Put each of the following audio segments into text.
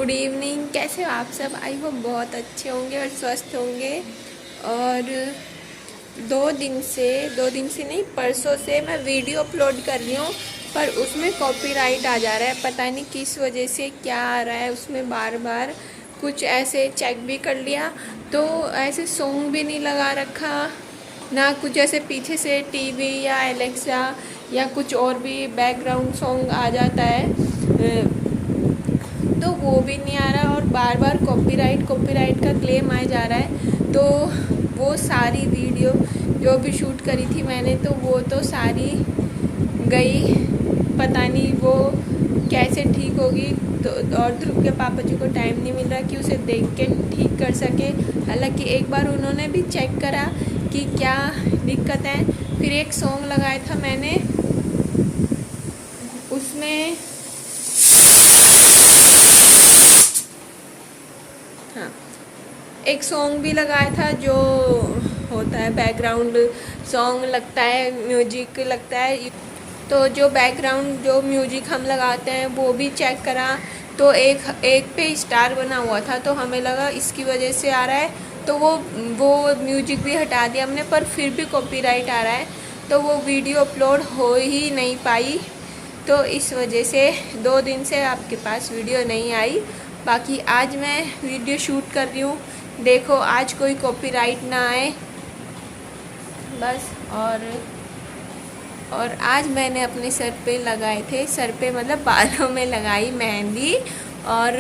Good evening. कैसे हो आप सब? आई होप बहुत अच्छे होंगे और स्वस्थ होंगे। और दो दिन से नहीं, परसों से मैं वीडियो अपलोड कर रही हूँ, पर उसमें कॉपीराइट आ जा रहा है। पता नहीं किस वजह से, क्या आ रहा है उसमें। बार बार कुछ ऐसे चेक भी कर लिया तो ऐसे सॉन्ग भी नहीं लगा रखा ना, कुछ ऐसे पीछे से टीवी या एलेक्सा या कुछ और भी बैकग्राउंड सॉन्ग आ जाता है, तो वो भी नहीं आ रहा। और बार बार कॉपीराइट का क्लेम आ जा रहा है। तो वो सारी वीडियो जो भी शूट करी थी मैंने, तो वो तो सारी गई। पता नहीं वो कैसे ठीक होगी। तो और ध्रुव के पापा जी को टाइम नहीं मिल रहा कि उसे देख के ठीक कर सके। हालांकि एक बार उन्होंने भी चेक करा कि क्या दिक्कत है। फिर एक सॉन्ग लगाया था मैंने, उसमें हाँ एक सॉन्ग भी लगाया था जो होता है बैकग्राउंड सॉन्ग लगता है, म्यूजिक लगता है। तो जो बैकग्राउंड जो म्यूजिक हम लगाते हैं वो भी चेक करा, तो एक पे स्टार बना हुआ था, तो हमें लगा इसकी वजह से आ रहा है। तो वो म्यूजिक भी हटा दिया हमने, पर फिर भी कॉपीराइट आ रहा है। तो वो वीडियो अपलोड हो ही नहीं पाई। तो इस वजह से 2 दिन से आपके पास वीडियो नहीं आई। बाकी आज मैं वीडियो शूट कर रही हूँ, देखो आज कोई कॉपीराइट ना आए बस। और आज मैंने अपने सर पे लगाए थे, सर पे मतलब बालों में लगाई मेहंदी और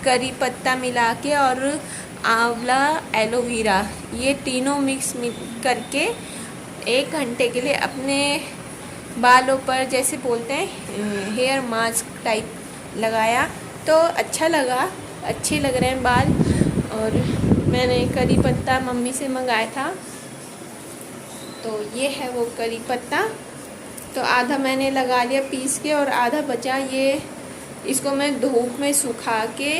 करी पत्ता मिला के और आंवला एलोवेरा, ये तीनों मिक्स करके 1 घंटे के लिए अपने बालों पर, जैसे बोलते हैं हेयर मास्क टाइप लगाया। तो अच्छा लगा, अच्छे लग रहे हैं बाल। और मैंने करी पत्ता मम्मी से मंगाया था, तो ये है वो करी पत्ता। तो आधा मैंने लगा लिया पीस के और आधा बचा। ये इसको मैं धूप में सुखा के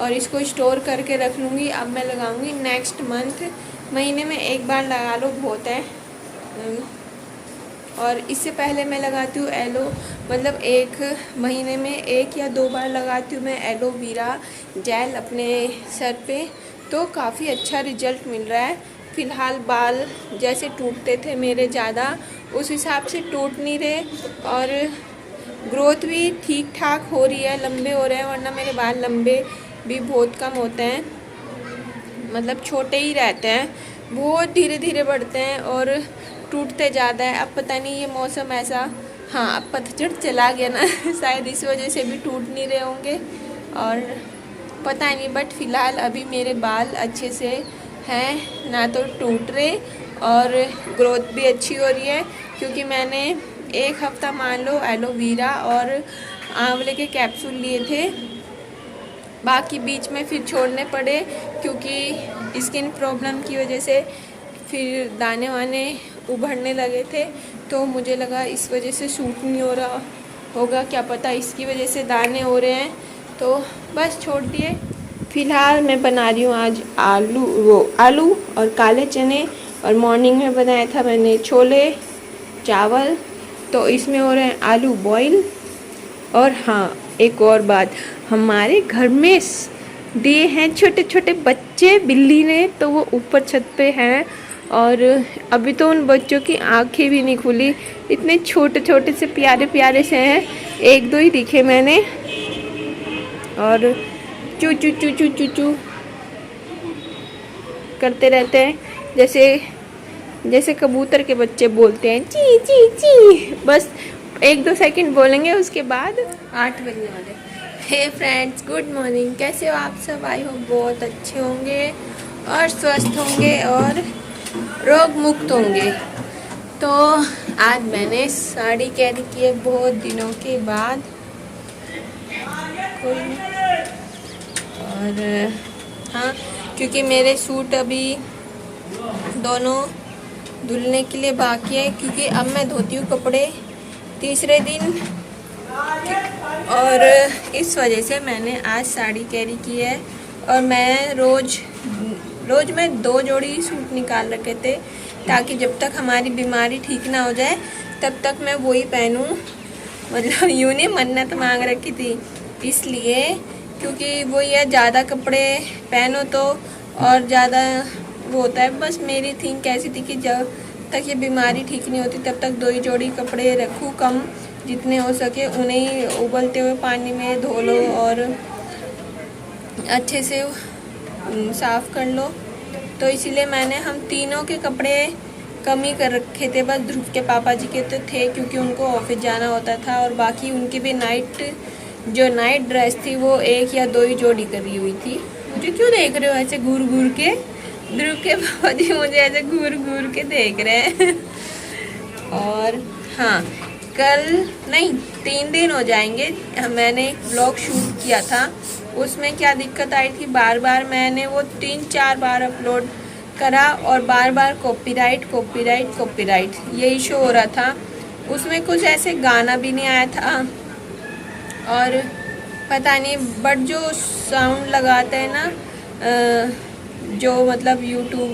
और इसको स्टोर करके रख लूँगी। अब मैं लगाऊँगी नेक्स्ट मंथ, महीने में 1 बार लगा लो बहुत है। और इससे पहले मैं लगाती हूँ मतलब 1 महीने में 1 या 2 बार लगाती हूँ मैं एलोवेरा जेल अपने सर पे। तो काफ़ी अच्छा रिजल्ट मिल रहा है। फ़िलहाल बाल जैसे टूटते थे मेरे ज़्यादा, उस हिसाब से टूट नहीं रहे और ग्रोथ भी ठीक ठाक हो रही है, लंबे हो रहे हैं। वरना मेरे बाल लंबे भी बहुत कम होते हैं, मतलब छोटे ही रहते हैं, बहुत धीरे धीरे बढ़ते हैं और टूटते ज़्यादा है। अब पता नहीं ये मौसम ऐसा, हाँ अब पतझड़ चला गया ना शायद इस वजह से भी टूट नहीं रहे होंगे और पता नहीं। बट फ़िलहाल अभी मेरे बाल अच्छे से हैं, ना तो टूट रहे और ग्रोथ भी अच्छी हो रही है। क्योंकि मैंने 1 हफ़्ता मान लो एलोवेरा और आंवले के कैप्सूल लिए थे, बाकी बीच में फिर छोड़ने पड़े क्योंकि स्किन प्रॉब्लम की वजह से फिर दाने वाने उभरने लगे थे। तो मुझे लगा इस वजह से सूट नहीं हो रहा होगा, क्या पता इसकी वजह से दाने हो रहे हैं, तो बस छोड़ दिए। फ़िलहाल मैं बना रही हूँ आज आलू और काले चने। और मॉर्निंग में बनाया था मैंने छोले चावल, तो इसमें हो रहे हैं आलू बॉईल। और हाँ एक और बात, हमारे घर में दिए हैं छोटे छोटे बच्चे बिल्ली ने, तो वो ऊपर छत पे हैं और अभी तो उन बच्चों की आंखें भी नहीं खुली, इतने छोटे छोटे से प्यारे प्यारे से हैं। 1-2 ही दिखे मैंने और चू चू चू चू चू चू करते रहते हैं, जैसे कबूतर के बच्चे बोलते हैं ची ची ची। बस 1-2 सेकंड बोलेंगे, उसके बाद 8 बजने वाले। Hey friends, good morning. कैसे हो आप सब? आई होप बहुत अच्छे होंगे और स्वस्थ होंगे और रोग मुक्त होंगे। तो आज मैंने साड़ी कैरी की है बहुत दिनों के बाद। और हाँ, क्योंकि मेरे सूट अभी दोनों धुलने के लिए बाकी है, क्योंकि अब मैं धोती हूँ कपड़े तीसरे दिन, और इस वजह से मैंने आज साड़ी कैरी की है। और मैं रोज़ मैं 2 जोड़ी सूट निकाल रखे थे, ताकि जब तक हमारी बीमारी ठीक ना हो जाए तब तक मैं वही पहनूं। मतलब यूँ नहीं, मन्नत मांग रखी थी इसलिए क्योंकि वो ये ज़्यादा कपड़े पहनो तो और ज़्यादा वो होता है। बस मेरी थिंक ऐसी थी कि जब तक ये बीमारी ठीक नहीं होती तब तक 2 ही जोड़ी कपड़े रखूँ, कम जितने हो सके उन्हें उबलते हुए पानी में धो लो और अच्छे से साफ़ कर लो। तो इसीलिए मैंने हम तीनों के कपड़े कम ही कर रखे थे। बस ध्रुव के पापा जी के तो थे क्योंकि उनको ऑफिस जाना होता था, और बाकी उनकी भी नाइट ड्रेस थी वो 1 या 2 ही जोड़ी करी हुई थी। मुझे क्यों देख रहे हो ऐसे घूर घूर के? ध्रुव के पापा जी मुझे ऐसे घूर घूर के देख रहे हैं। और हाँ, कल नहीं 3 दिन हो जाएंगे मैंने एक ब्लॉग शूट किया था। उसमें क्या दिक्कत आई थी, बार बार मैंने वो 3-4 बार अपलोड करा और बार बार कॉपीराइट यही शो हो रहा था। उसमें कुछ ऐसे गाना भी नहीं आया था, और पता नहीं बट जो साउंड लगाते हैं ना, जो मतलब यूट्यूब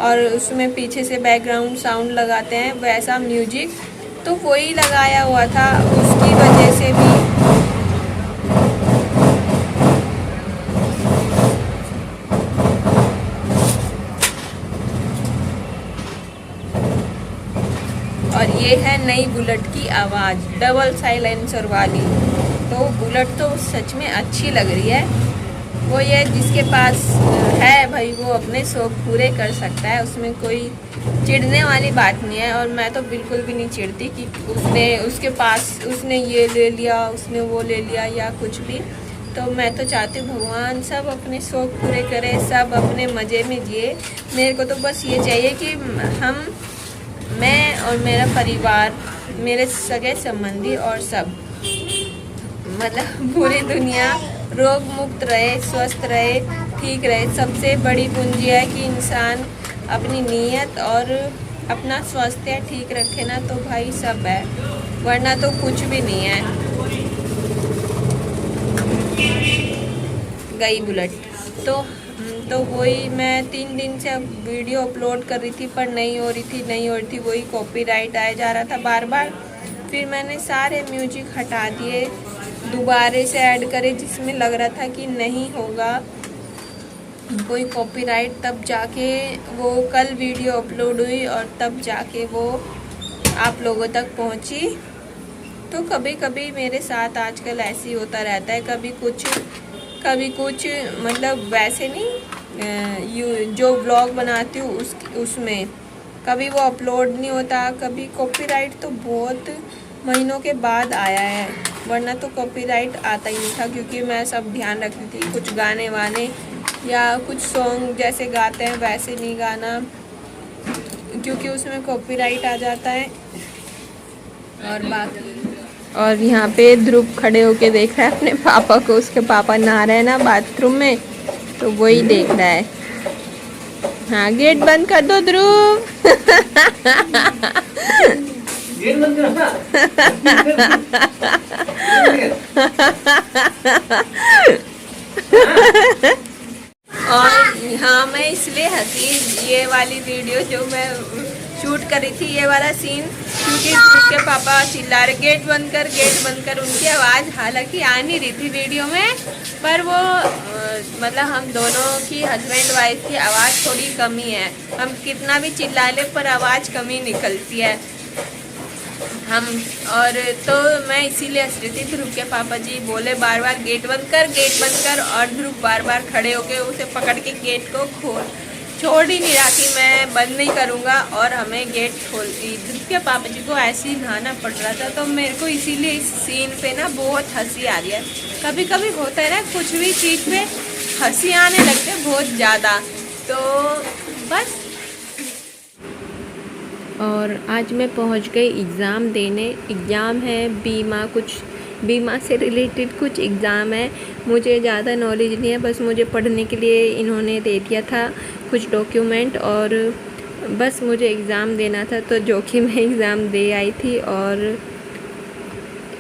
और उसमें पीछे से बैकग्राउंड साउंड लगाते हैं वैसा म्यूजिक, तो वही लगाया हुआ था, उसकी वजह से भी और ये है नई बुलेट की आवाज़, डबल साइलेंसर वाली। तो बुलेट तो सच में अच्छी लग रही है। वो ये जिसके पास है भाई वो अपने शौक पूरे कर सकता है, उसमें कोई चिढ़ने वाली बात नहीं है। और मैं तो बिल्कुल भी नहीं चिढ़ती कि उसने ये ले लिया, उसने वो ले लिया या कुछ भी। तो मैं तो चाहती हूँ भगवान सब अपने शौक पूरे करे, सब अपने मज़े में जिए। मेरे को तो बस ये चाहिए कि मैं और मेरा परिवार, मेरे सगे संबंधी और सब मतलब पूरी दुनिया रोग मुक्त रहे, स्वस्थ रहे, ठीक रहे। सबसे बड़ी पूंजी है कि इंसान अपनी नीयत और अपना स्वास्थ्य ठीक रखे ना, तो भाई सब है, वरना तो कुछ भी नहीं है। गई बुलेट। तो वही मैं 3 दिन से वीडियो अपलोड कर रही थी पर नहीं हो रही थी, वही कॉपीराइट आया जा रहा था बार बार। फिर मैंने सारे म्यूजिक हटा दिए, दोबारे से ऐड करे जिसमें लग रहा था कि नहीं होगा कोई कॉपीराइट, तब जाके वो कल वीडियो अपलोड हुई और तब जाके वो आप लोगों तक पहुंची। तो कभी कभी मेरे साथ आजकल ऐसे ही होता रहता है, कभी कुछ मतलब वैसे नहीं, जो ब्लॉग बनाती हूँ उसमें कभी वो अपलोड नहीं होता, कभी कॉपीराइट तो बहुत महीनों के बाद आया है, वरना तो कॉपीराइट आता ही नहीं था। क्योंकि मैं सब ध्यान रखती थी, कुछ गाने वाने या कुछ सॉन्ग जैसे गाते हैं वैसे नहीं गाना, क्योंकि उसमें कॉपीराइट आ जाता है। और बाकी और यहाँ पे ध्रुव खड़े होके देख रहा है अपने पापा को, उसके पापा नहा रहे हैं ना बाथरूम में, तो वही देख रहा है। हाँ, गेट बंद कर दो ध्रुव। गेट बंद कर। और हाँ, मैं इसलिए हंसी ये वाली वीडियो जो मैं शूट कर रही थी, ये वाला सीन, क्योंकि उसके पापा चिल्ला रहे गेट बंद कर। उनकी आवाज़ हालांकि आ नहीं रही थी वीडियो में, पर वो मतलब हम दोनों की हस्बैंड वाइफ की आवाज़ थोड़ी कम ही है। हम कितना भी चिल्ला ले पर आवाज़ कम ही निकलती है हम। और तो मैं इसीलिए हंस रही थी। ध्रुव के पापा जी बोले बार बार गेट बंद कर, और ध्रुव बार बार खड़े होके उसे पकड़ के गेट को छोड़ ही नहीं रहा कि मैं बंद नहीं करूँगा, और हमें गेट खोल दी। ध्रुव के पापा जी को ऐसे ही नहाना पड़ रहा था, तो मेरे को इसीलिए इस सीन पे ना बहुत हंसी आ रही है। कभी कभी होता है ना कुछ भी चीज़ पे हंसी आने लगते है बहुत ज़्यादा, तो बस। और आज मैं पहुंच गई एग्ज़ाम देने। एग्ज़ाम है बीमा से रिलेटेड कुछ एग्ज़ाम है। मुझे ज़्यादा नॉलेज नहीं है, बस मुझे पढ़ने के लिए इन्होंने दे दिया था कुछ डॉक्यूमेंट, और बस मुझे एग्ज़ाम देना था, तो जो कि मैं एग्ज़ाम दे आई थी। और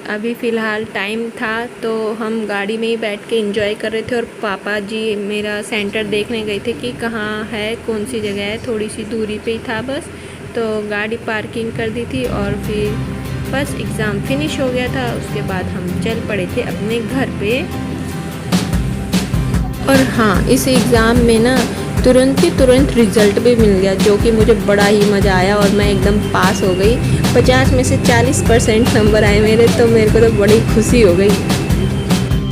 अभी फ़िलहाल टाइम था तो हम गाड़ी में ही बैठ के एंजॉय कर रहे थे, और पापा जी मेरा सेंटर देखने गए थे कि कहाँ है, कौन सी जगह है, थोड़ी सी दूरी पे ही था बस। तो गाड़ी पार्किंग कर दी थी और फिर बस एग्ज़ाम फिनिश हो गया था, उसके बाद हम चल पड़े थे अपने घर पे। और हाँ, इस एग्ज़ाम में ना तुरंत रिज़ल्ट भी मिल गया, जो कि मुझे बड़ा ही मज़ा आया और मैं एकदम पास हो गई। 50 में से 40% नंबर आए मेरे, तो मेरे को तो बड़ी खुशी हो गई।